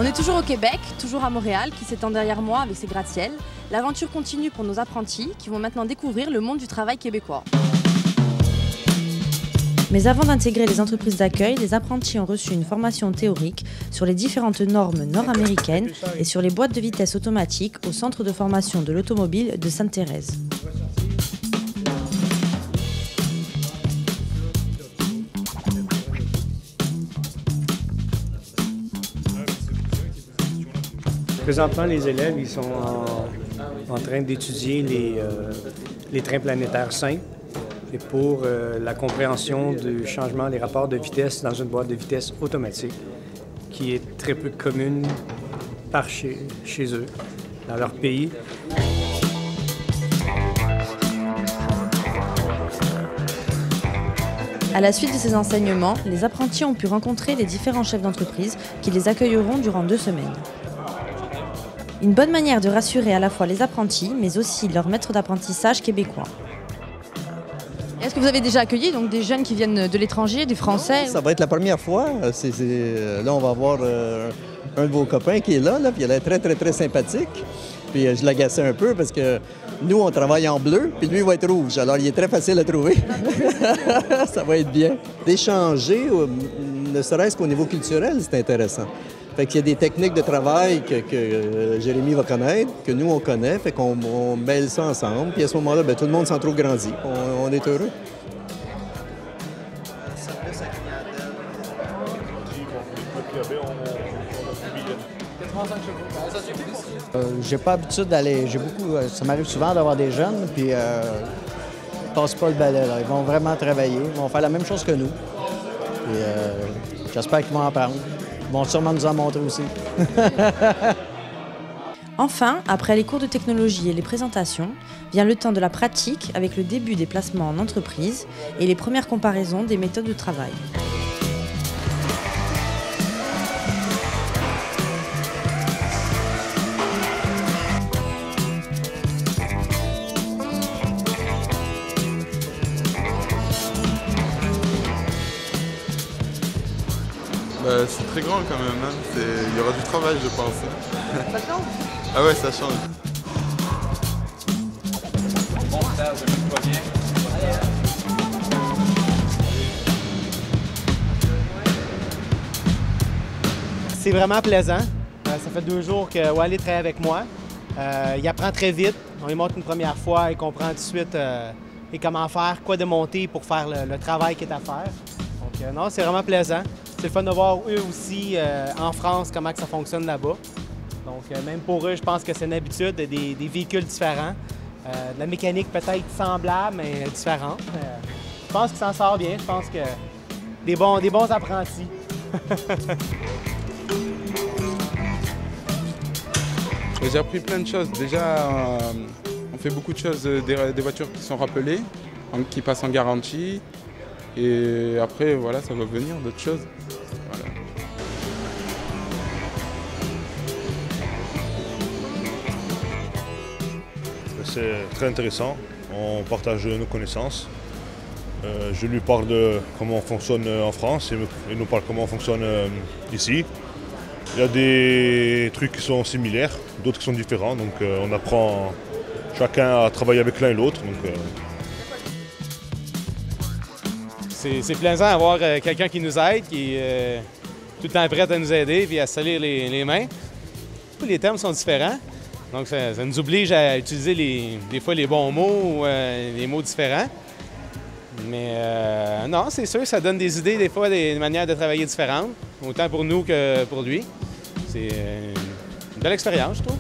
On est toujours au Québec, toujours à Montréal, qui s'étend derrière moi avec ses gratte-ciels. L'aventure continue pour nos apprentis qui vont maintenant découvrir le monde du travail québécois. Mais avant d'intégrer les entreprises d'accueil, les apprentis ont reçu une formation théorique sur les différentes normes nord-américaines et sur les boîtes de vitesse automatiques au centre de formation de l'automobile de Sainte-Thérèse. Présentement, les élèves ils sont en train d'étudier les trains planétaires simples et pour la compréhension du changement des rapports de vitesse dans une boîte de vitesse automatique qui est très peu commune par chez eux, dans leur pays. À la suite de ces enseignements, les apprentis ont pu rencontrer les différents chefs d'entreprise qui les accueilleront durant 2 semaines. Une bonne manière de rassurer à la fois les apprentis, mais aussi leurs maîtres d'apprentissage québécois. Est-ce que vous avez déjà accueilli donc, des jeunes qui viennent de l'étranger, des Français? Ça va être la première fois. Là, on va avoir un de vos copains qui est là, puis il a l'air très sympathique. Puis je l'agaçais un peu parce que nous, on travaille en bleu, puis lui, il va être rouge. Alors, il est très facile à trouver. Ça va être bien. D'échanger, ne serait-ce qu'au niveau culturel, c'est intéressant. Fait qu'il y a des techniques de travail que Jérémy va connaître, que nous, on connaît, fait qu'on mêle ça ensemble. Puis à ce moment-là, bien, tout le monde s'en trouve grandi. On est heureux. J'ai pas l'habitude d'aller. Ça m'arrive souvent d'avoir des jeunes, puis ils passent pas le balai. Là. Ils vont vraiment travailler. Ils vont faire la même chose que nous. Puis j'espère qu'ils vont en apprendre. Ils vont sûrement nous en montrer aussi. Enfin, après les cours de technologie et les présentations, vient le temps de la pratique avec le début des placements en entreprise et les premières comparaisons des méthodes de travail. C'est très grand quand même, hein. Il y aura du travail je pense. Ça change? Ah ouais, ça change. C'est vraiment plaisant. Ça fait 2 jours que Wally travaille avec moi. Il apprend très vite. On lui montre une première fois, il comprend tout de suite et comment faire, quoi démonter pour faire le travail qui est à faire. Donc non, c'est vraiment plaisant. C'est le fun de voir eux aussi en France comment que ça fonctionne là-bas. Donc même pour eux, je pense que c'est une habitude, des véhicules différents, de la mécanique peut-être semblable mais différente. Je pense qu'ils s'en sortent bien, je pense que des bons apprentis. J'ai appris plein de choses. Déjà, on fait beaucoup de choses, des voitures qui sont rappelées, qui passent en garantie. Et après, voilà, ça va venir d'autres choses. Voilà. C'est très intéressant. On partage nos connaissances. Je lui parle de comment on fonctionne en France et il nous parle comment on fonctionne ici. Il y a des trucs qui sont similaires, d'autres qui sont différents. Donc on apprend chacun à travailler avec l'un et l'autre. C'est plaisant d'avoir quelqu'un qui nous aide, qui est tout le temps prêt à nous aider et à se salir les mains. Les termes sont différents, donc ça nous oblige à utiliser des fois les bons mots ou les mots différents. Mais non, c'est sûr, ça donne des idées, des fois, des manières de travailler différentes, autant pour nous que pour lui. C'est une belle expérience, je trouve.